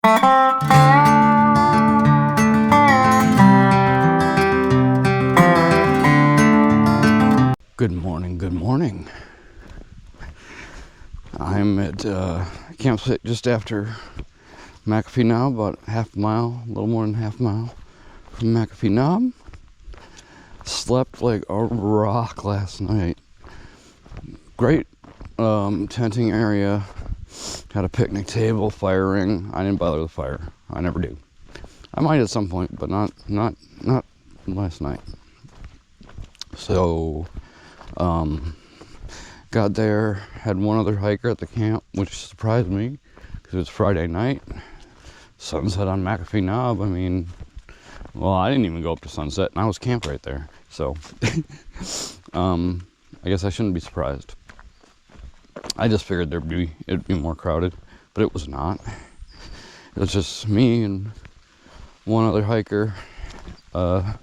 Good morning, good morning. I'm at campsite just after McAfee Knob, about half a mile, a little more than half a mile from McAfee Knob. Slept like a rock last night. Great tenting area. Had a picnic table, fire ring. I didn't bother with the fire. I never do. I might at some point, but not last night. So got there, had one other hiker at the camp, which surprised me because it was Friday night. Sunset on McAfee Knob. I mean, well, I didn't even go up to sunset, and I was camped right there. So I guess I shouldn't be surprised. I just figured it'd be more crowded, but it was not. It was just me and one other hiker. And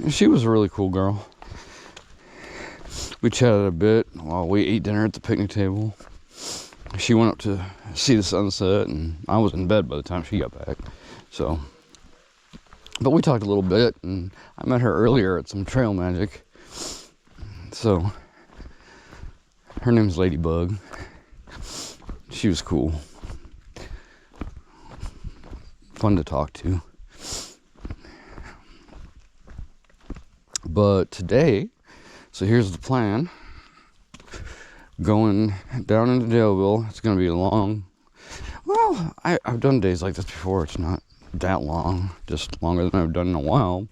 she was a really cool girl. We chatted a bit while we ate dinner at the picnic table. She went up to see the sunset, and I was in bed by the time she got back. So, but we talked a little bit, and I met her earlier at some trail magic. So, her name's Ladybug. She was cool. Fun to talk to. But today, so here's the plan. Going down into Daleville. It's going to be a long, well, I've done days like this before. It's not that long, just longer than I've done in a while.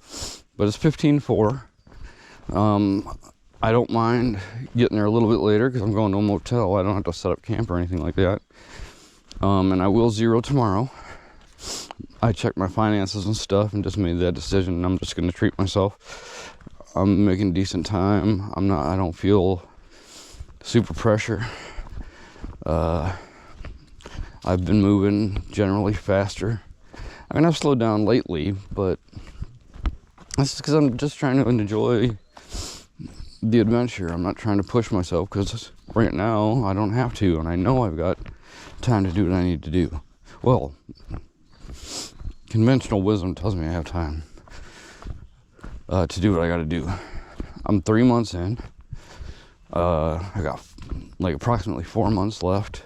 But it's 15:04. I don't mind getting there a little bit later because I'm going to a motel. I don't have to set up camp or anything like that. And I will zero tomorrow. I checked my finances and stuff and just made that decision. I'm just going to treat myself. I'm making decent time. I don't feel super pressure. I've been moving generally faster. I mean, I've slowed down lately, but that's because I'm just trying to enjoy the adventure. I'm not trying to push myself because right now I don't have to, and I know I've got time to do what I need to do. Well, conventional wisdom tells me I have time to do what I got to do. I'm 3 months in. I got like approximately 4 months left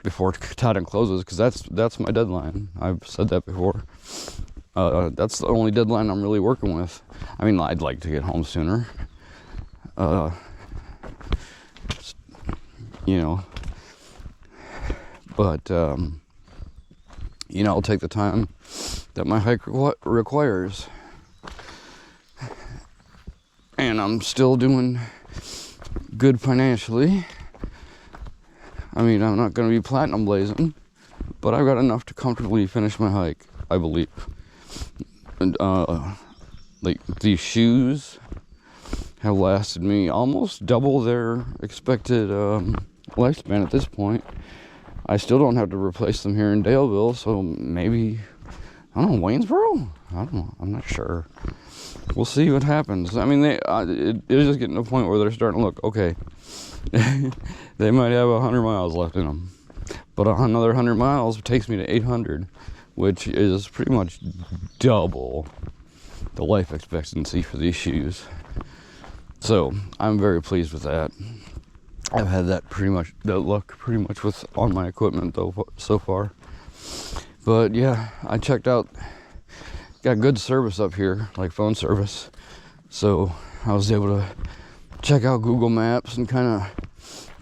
before Katahdin closes, because that's my deadline. I've said that before. That's the only deadline I'm really working with. I mean, I'd like to get home sooner. You know, but I'll take the time that my hike requires. And I'm still doing good financially. I mean, I'm not going to be platinum blazing, but I've got enough to comfortably finish my hike, I believe. And like these shoes have lasted me almost double their expected lifespan at this point. I still don't have to replace them here in Daleville, so maybe, I don't know, Waynesboro? I don't know, I'm not sure. We'll see what happens. I mean, it is just getting to a point where they're starting to look, okay, they might have 100 miles left in them. But another 100 miles takes me to 800, which is pretty much double the life expectancy for these shoes. So, I'm very pleased with that. I've had that luck pretty much with all my equipment though so far. But yeah, I checked out, got good service up here, like phone service. So I was able to check out Google Maps and kind of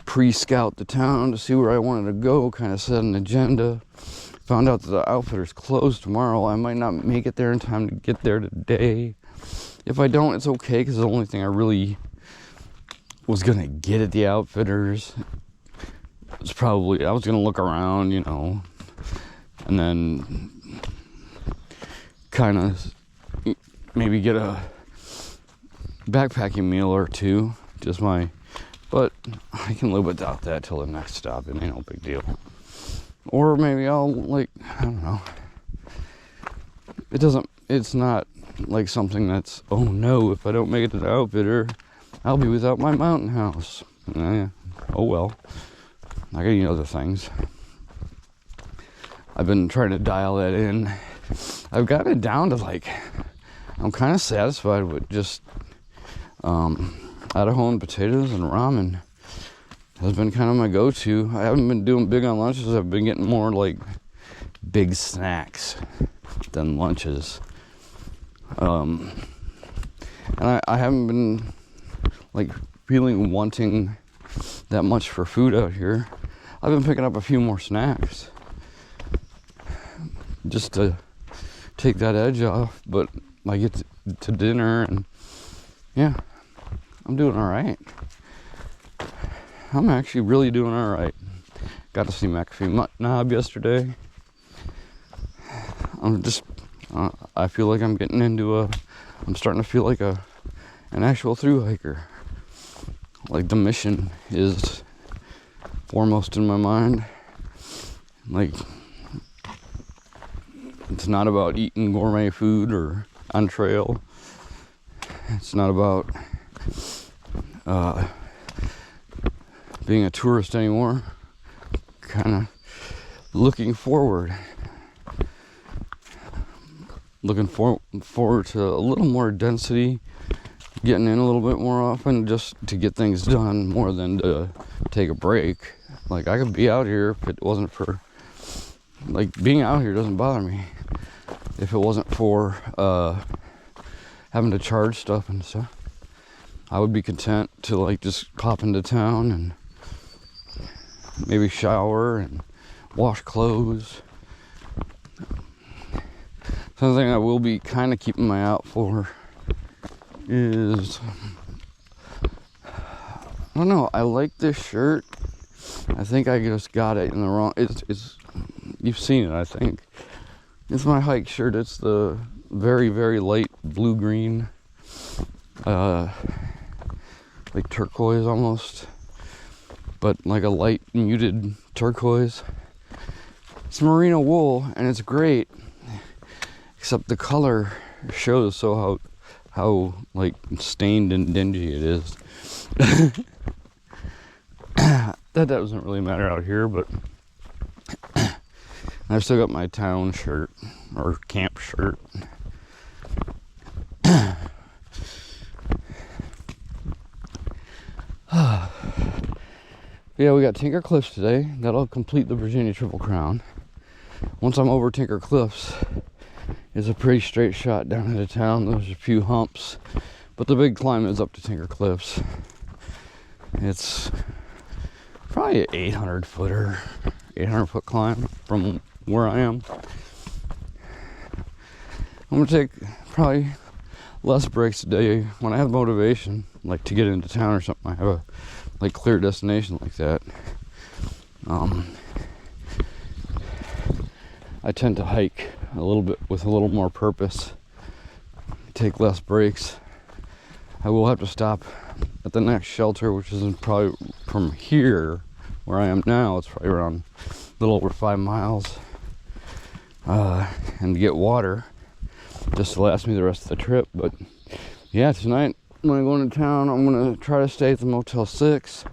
pre-scout the town to see where I wanted to go, kind of set an agenda. Found out that the outfitter's closed tomorrow. I might not make it there in time to get there today. If I don't, it's okay, because the only thing I really was gonna get at the outfitters was probably, I was gonna look around, and then kind of maybe get a backpacking meal or two, but I can live without that till the next stop. It ain't no big deal. Or maybe I'll, I don't know. It's not like something that's, oh no, if I don't make it to the outfitter, I'll be without my mountain house. Oh well. I gotta eat other things. I've been trying to dial that in. I've got it down to like, I'm kind of satisfied with just Idaho and potatoes and ramen. Has been kind of my go-to. I haven't been doing big on lunches. I've been getting more like big snacks than lunches. And I haven't been like feeling wanting that much for food out here. I've been picking up a few more snacks just to take that edge off, but I get to dinner and yeah, I'm doing all right. I'm actually really doing all right. Got to see McAfee Knob yesterday. I feel like I'm getting into I'm starting to feel like an actual thru-hiker. Like the mission is foremost in my mind. Like, it's not about eating gourmet food or on trail. It's not about being a tourist anymore. Kind of looking forward. Looking forward to a little more density, getting in a little bit more often just to get things done more than to take a break. Like, I could be out here if it wasn't for, like, being out here doesn't bother me. If it wasn't for having to charge stuff and stuff, I would be content to, like, just pop into town and maybe shower and wash clothes. Something I will be kind of keeping my eye out for is, I don't know, I like this shirt. I think I just got it in the wrong, it's you've seen it, I think. It's my hike shirt. It's the very, very light blue-green, like turquoise almost, but like a light muted turquoise. It's merino wool and it's great, except the color shows so how like stained and dingy it is. That doesn't really matter out here, but I've still got my town shirt or camp shirt. Yeah, we got Tinker Cliffs today. That'll complete the Virginia Triple Crown. Once I'm over Tinker Cliffs, it's a pretty straight shot down into town. There's a few humps, but the big climb is up to Tinker Cliffs. It's probably an 800 foot climb from where I am. I'm gonna take probably less breaks today when I have motivation, like to get into town or something. I have a like clear destination like that. I tend to hike a little bit with a little more purpose, take less breaks. I will have to stop at the next shelter, which is probably from here where I am now. It's probably around a little over 5 miles, and get water just to last me the rest of the trip. But yeah, tonight when I go into town, I'm gonna try to stay at the Motel 6.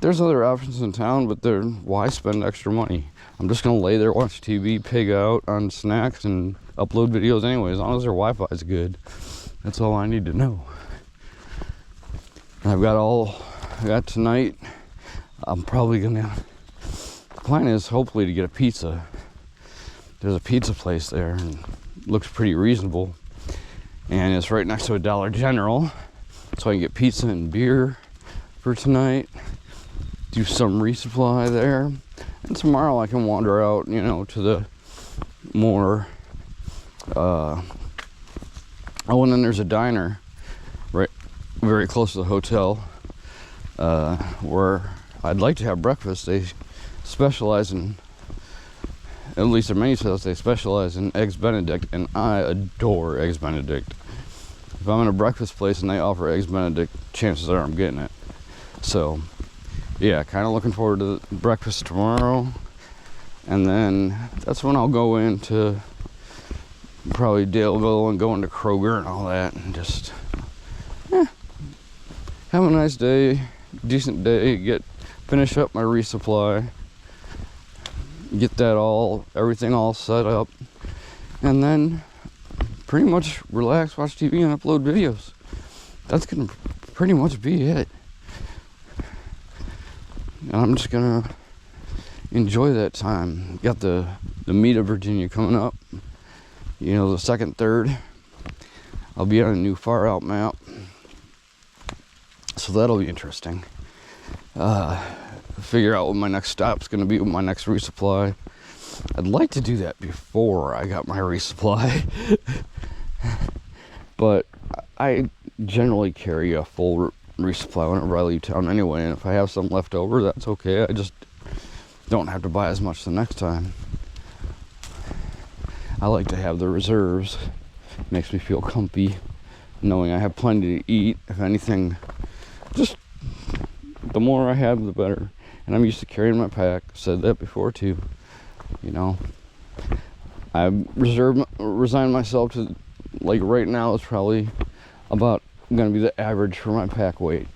There's other options in town, but why spend extra money? I'm just gonna lay there, watch TV, pig out on snacks, and upload videos anyway. As long as their Wi-Fi is good, that's all I need to know. I got tonight. I'm probably gonna. The plan is hopefully to get a pizza. There's a pizza place there, and it looks pretty reasonable, and it's right next to a Dollar General, so I can get pizza and beer for tonight. Do some resupply there. And tomorrow I can wander out, to the more, and then there's a diner right very close to the hotel, where I'd like to have breakfast. They specialize in, at least their menu says they specialize in Eggs Benedict, and I adore Eggs Benedict. If I'm in a breakfast place and they offer Eggs Benedict, chances are I'm getting it. So yeah, kind of looking forward to breakfast tomorrow, and then that's when I'll go into probably Daleville and go into Kroger and all that, and just have a nice day, decent day, finish up my resupply, get everything all set up, and then pretty much relax, watch TV, and upload videos. That's gonna pretty much be it. And I'm just gonna enjoy that time. Got the meat of Virginia coming up. You know, the 2nd, 3rd. I'll be on a new far out map, so that'll be interesting. Figure out what my next stop's gonna be with my next resupply. I'd like to do that before I got my resupply, but I generally carry a full resupply whenever I leave town anyway, and if I have some left over, that's okay. I just don't have to buy as much the next time. I like to have the reserves. Makes me feel comfy knowing I have plenty to eat. If anything, just the more I have, the better. And I'm used to carrying my pack. Said that before too. You know, I resigned myself to, like, right now it's probably about going to be the average for my pack weight,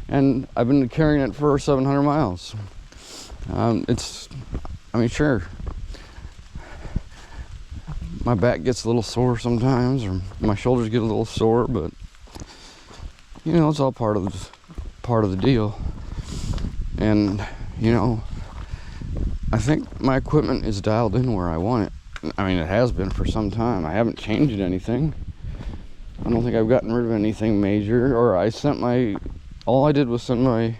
and I've been carrying it for 700 miles. Sure, my back gets a little sore sometimes, or my shoulders get a little sore, but you know, it's all part of the deal. And you know, I think my equipment is dialed in where I want it. I mean, it has been for some time. I haven't changed anything. I don't think I've gotten rid of anything major, or all I did was send my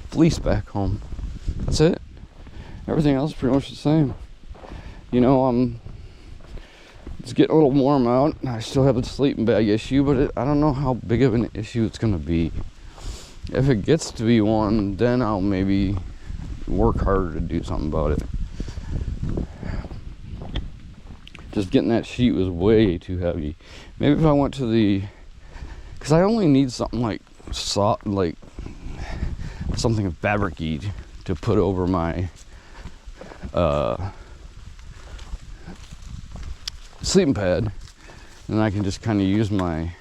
fleece back home. That's it. Everything else is pretty much the same. You know, it's getting a little warm out. I still have the sleeping bag issue, but I don't know how big of an issue it's going to be. If it gets to be one, then I'll maybe work harder to do something about it. Just getting that sheet was way too heavy. Maybe if I went to because I only need something like soft, like something fabric-y to put over my sleeping pad, and I can just kind of use my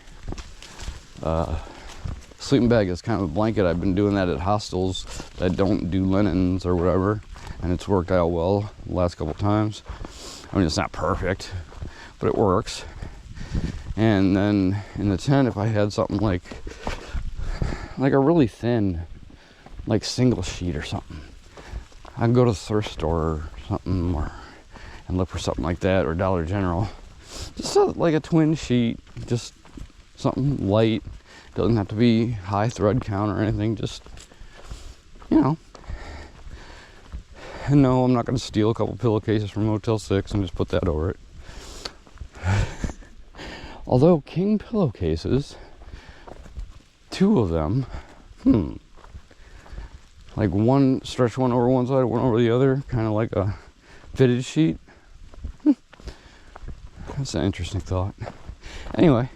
sleeping bag as kind of a blanket. I've been doing that at hostels that don't do linens or whatever, and it's worked out well the last couple times. I mean, it's not perfect, but it works. And then in the tent, if I had something like a really thin, like single sheet or something, I'd go to the thrift store or something, and look for something like that, or Dollar General. Just like a twin sheet, just something light. Doesn't have to be high thread count or anything, just, you know. And no, I'm not going to steal a couple pillowcases from Motel 6 and just put that over it. Although king pillowcases, 2 of them, like one, stretch one over one side, one over the other, kind of like a fitted sheet. That's an interesting thought. Anyway,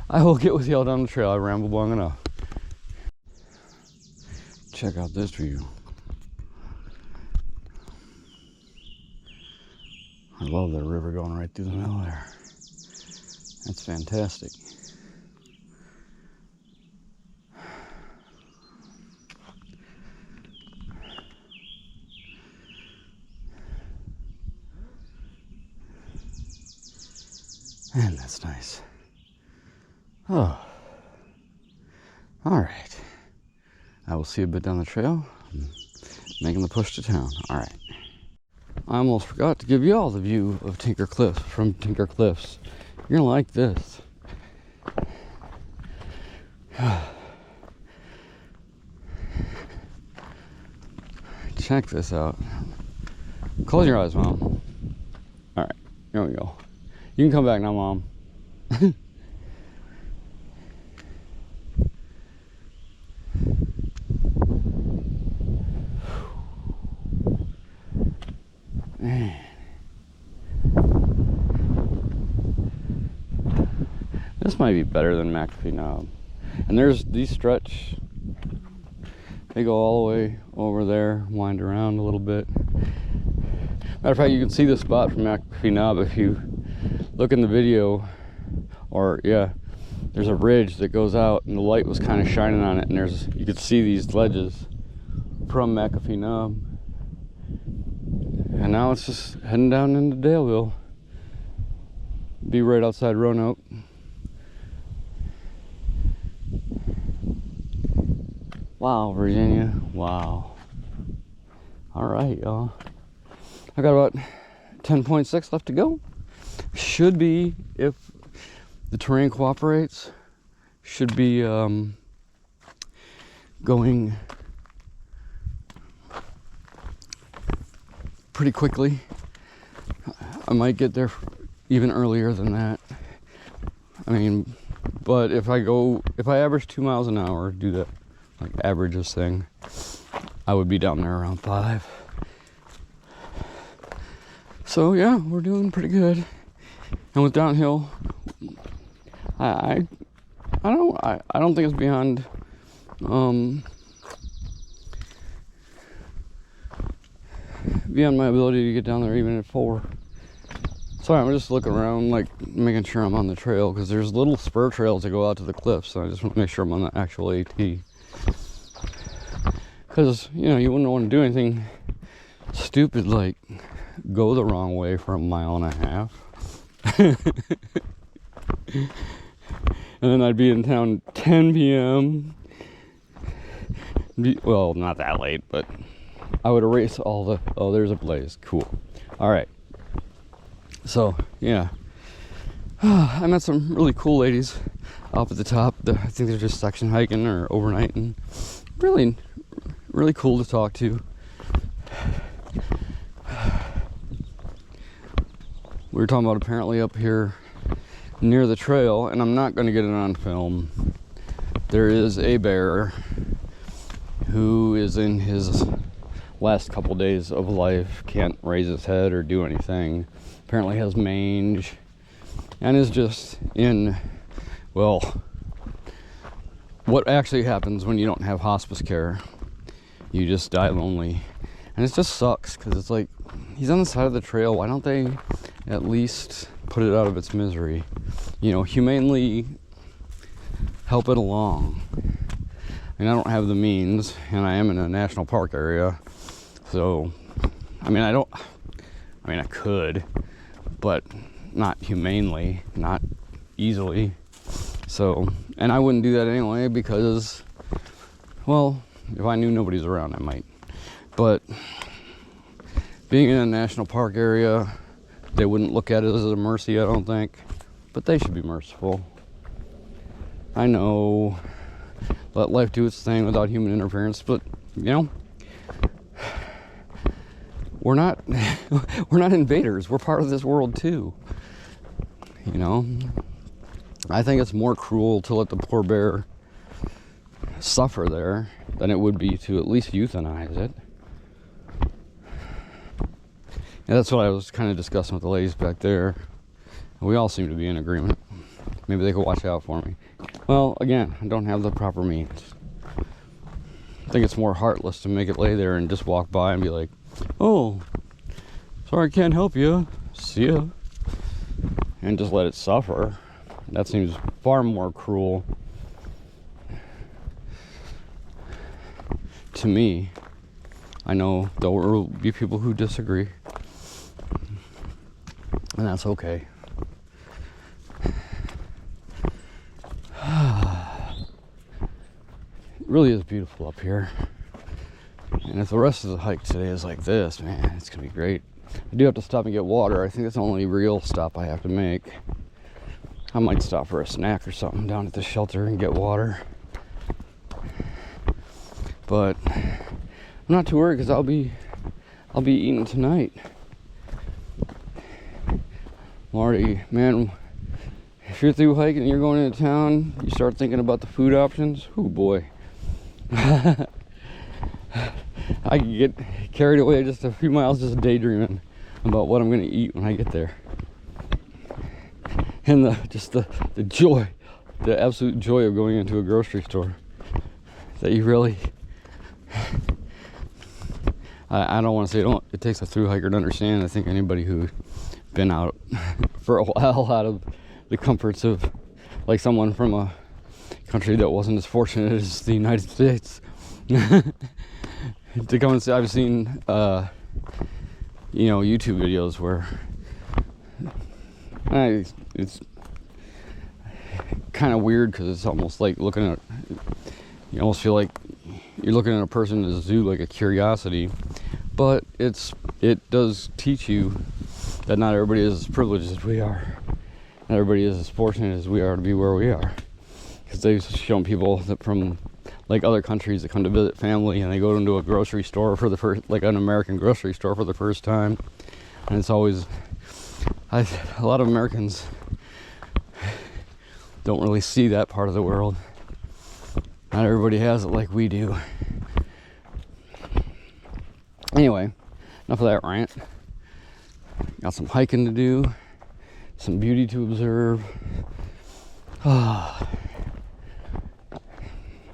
I will get with y'all down the trail. I rambled long enough. Check out this view. I love the river going right through the middle there. That's fantastic. And that's nice. Oh. All right. I will see you a bit down the trail. Making the push to town. All right. I almost forgot to give you all the view of Tinker Cliffs from Tinker Cliffs. You're gonna like this. Check this out. Close your eyes, Mom. All right, here we go. You can come back now, Mom. Man. This might be better than McAfee Knob. And there's these stretch. They go all the way over there, wind around a little bit. Matter of fact, you can see the spot from McAfee Knob if you look in the video. Or yeah, there's a ridge that goes out, and the light was kind of shining on it, and you could see these ledges from McAfee Knob. And now it's just heading down into Daleville. Be right outside Roanoke. Wow, Virginia. Wow. Alright, y'all. I got about 10.6 left to go. Should be, if the terrain cooperates, should be going pretty quickly. I might get there even earlier than that. I mean, but if I average 2 miles an hour, do that like averages thing, I would be down there around 5. So yeah, we're doing pretty good. And with downhill, I don't think it's beyond my ability to get down there even at 4. Sorry, I'm just looking around, like making sure I'm on the trail, because there's little spur trails that go out to the cliffs, so I just want to make sure I'm on the actual AT. Because, you know, you wouldn't want to do anything stupid like go the wrong way for 1.5 miles. And then I'd be in town 10 p.m. Well, not that late, but I would erase all the... Oh, there's a blaze. Cool. All right. So, yeah. I met some really cool ladies up at the top. I think they're just section hiking or overnighting. Really, really cool to talk to. We were talking about apparently up here near the trail, and I'm not going to get it on film. There is a bear who is in his last couple days of life, can't raise his head or do anything. Apparently has mange and is just in, well, what actually happens when you don't have hospice care. You just die lonely. And it just sucks, because it's like, he's on the side of the trail. Why don't they at least put it out of its misery? You know, humanely help it along. I mean, I don't have the means, and I am in a national park area. So, I mean, I could, but not humanely, not easily. So, and I wouldn't do that anyway, because, well, if I knew nobody's around, I might. But being in a national park area, they wouldn't look at it as a mercy, I don't think. But they should be merciful. I know, let life do its thing without human interference, but, you know, we're not invaders. We're part of this world too. You know, I think it's more cruel to let the poor bear suffer there than it would be to at least euthanize it. And that's what I was kind of discussing with the ladies back there. We all seem to be in agreement. Maybe they could watch out for me. Well, again, I don't have the proper means. I think it's more heartless to make it lay there and just walk by and be like, oh, sorry, I can't help you. See ya. And just let it suffer. That seems far more cruel to me. I know there will be people who disagree, and that's okay. It really is beautiful up here. And if the rest of the hike today is like this, man, it's gonna be great. I do have to stop and get water. I think that's the only real stop I have to make. I might stop for a snack or something down at the shelter and get water. But I'm not too worried, because I'll be eating tonight. Marty, man, if you're through hiking and you're going into town, you start thinking about the food options. Oh boy. I can get carried away just a few miles just daydreaming about what I'm going to eat when I get there. And the joy, the absolute joy of going into a grocery store. That you really... I don't want to say it takes a through hiker to understand. I think anybody who's been out for a while out of the comforts of, like someone from a country that wasn't as fortunate as the United States, to come and say, I've seen YouTube videos where it's kind of weird because it's almost like looking at, you almost feel like you're looking at a person in a zoo, like a curiosity. But it does teach you that not everybody is as privileged as we are. Not everybody is as fortunate as we are to be where we are. Because they've shown people that from like other countries that come to visit family, and they go into a grocery store for the first, like an American grocery store for the first time, and it's always, a lot of Americans don't really see that part of the world. Not everybody has it like we do. Anyway, enough of that rant. Got some hiking to do, some beauty to observe.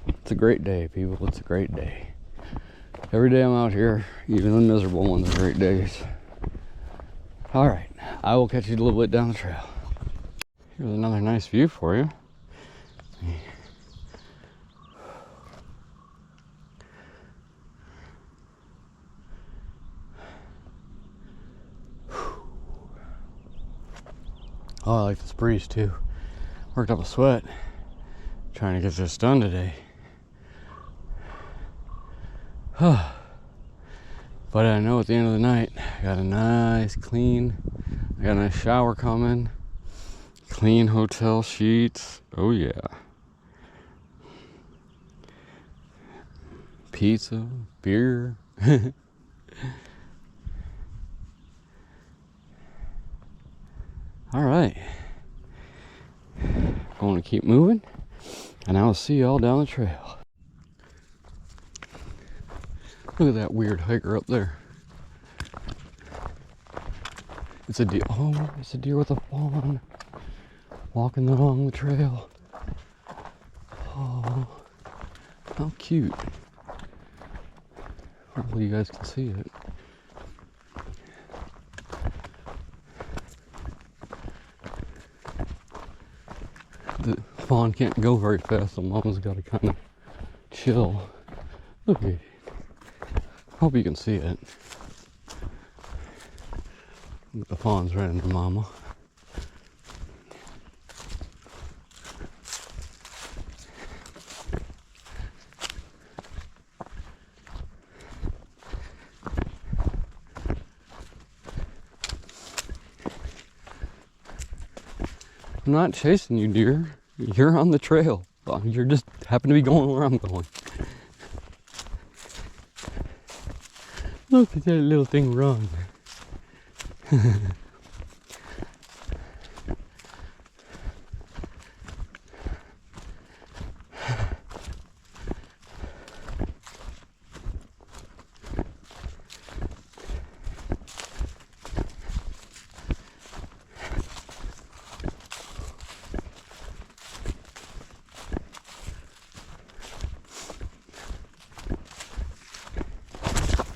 It's a great day, people. It's a great day. Every day I'm out here, even the miserable ones, are great days. All right, I will catch you a little bit down the trail. Here's another nice view for you. Oh, I like this breeze too. Worked up a sweat trying to get this done today. But I know at the end of the night, I got a nice shower coming. Clean hotel sheets. Oh yeah. Pizza, beer. All right. Going to keep moving, and I'll see y'all down the trail. Look at that weird hiker up there. It's a deer. Oh, it's a deer with a fawn walking along the trail. Oh, how cute. Hopefully you guys can see it. The fawn can't go very fast, so Mama's got to kind of chill. Look at it. Hope you can see it. The fawn's right into Mama. I'm not chasing you, deer. You're on the trail. You're just happen to be going where I'm going. Look at that little thing run.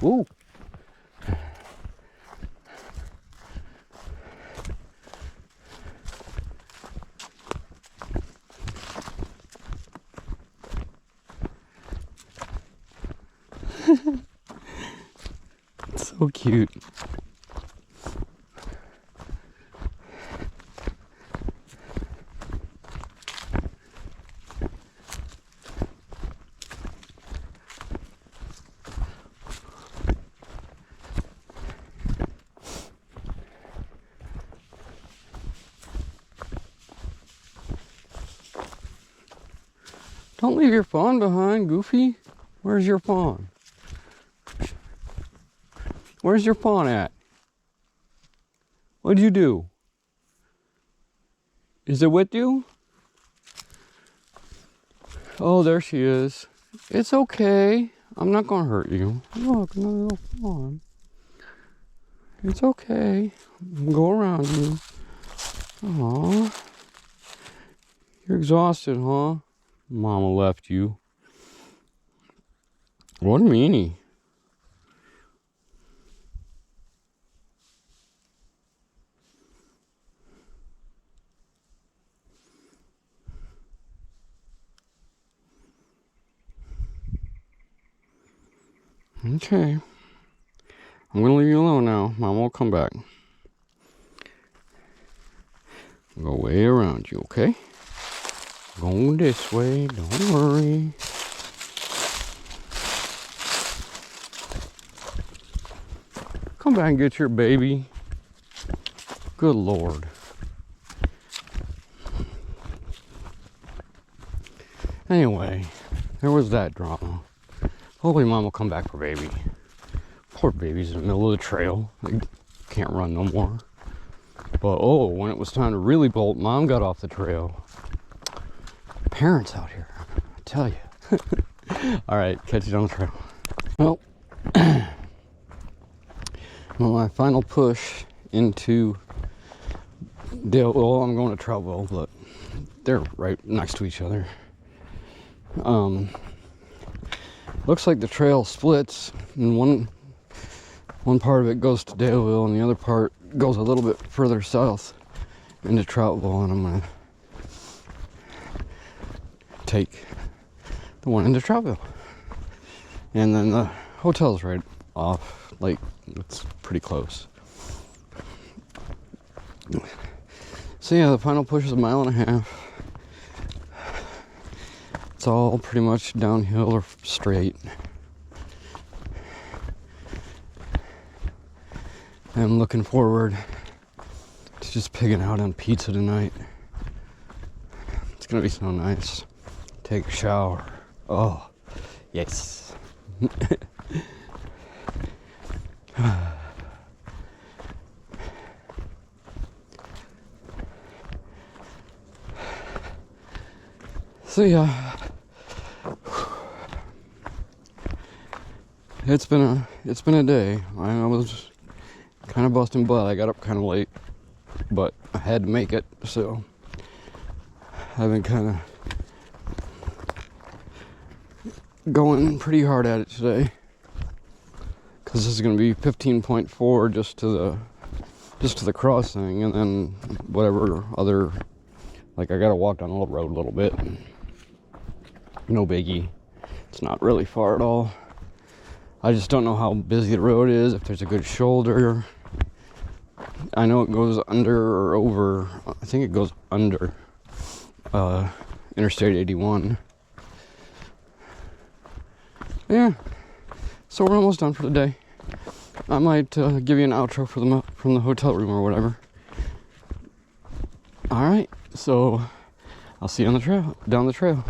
Ooh. So cute. Don't leave your fawn behind, Goofy. Where's your fawn? Where's your fawn at? What'd you do? Is it with you? Oh, there she is. It's okay. I'm not gonna hurt you. Look, another little fawn. It's okay. Go around you. Aw. You're exhausted, huh? Mama left you. What a meanie. Okay. I'm gonna leave you alone now. Mom will come back. Go way around you, okay? Going this way, don't worry. Come back and get your baby. Good Lord. Anyway, there was that drama. Hopefully Mom will come back for baby. Poor baby's in the middle of the trail. They can't run no more. But oh, when it was time to really bolt, Mom got off the trail. Parents out here, I tell you. All right, catch you on the trail. Well, my final push into Dale. Well, I'm going to Troutwell, but they're right next to each other. Looks like the trail splits, and one part of it goes to Daleville, and the other part goes a little bit further south into Troutwell, and I'm gonna take the one into Troutwell. And then the hotel's right off, like, it's pretty close. So yeah, the final push is 1.5 miles. It's all pretty much downhill or straight. I'm looking forward to just pigging out on pizza tonight. It's gonna be so nice. Take a shower. Oh, yes. So yeah, it's been a day. I was kind of busting butt. I got up kind of late, but I had to make it. So I've been kind of going pretty hard at it today, because this is going to be 15.4 just to the crossing, and then whatever other, like, I got to walk down the road a little bit. No biggie. It's not really far at all. I just don't know how busy the road is, if there's a good shoulder. I know it goes under or over, I think it goes under Interstate 81. Yeah, so we're almost done for the day. I might give you an outro from the hotel room or whatever. Alright, so I'll see you on the trail, down the trail.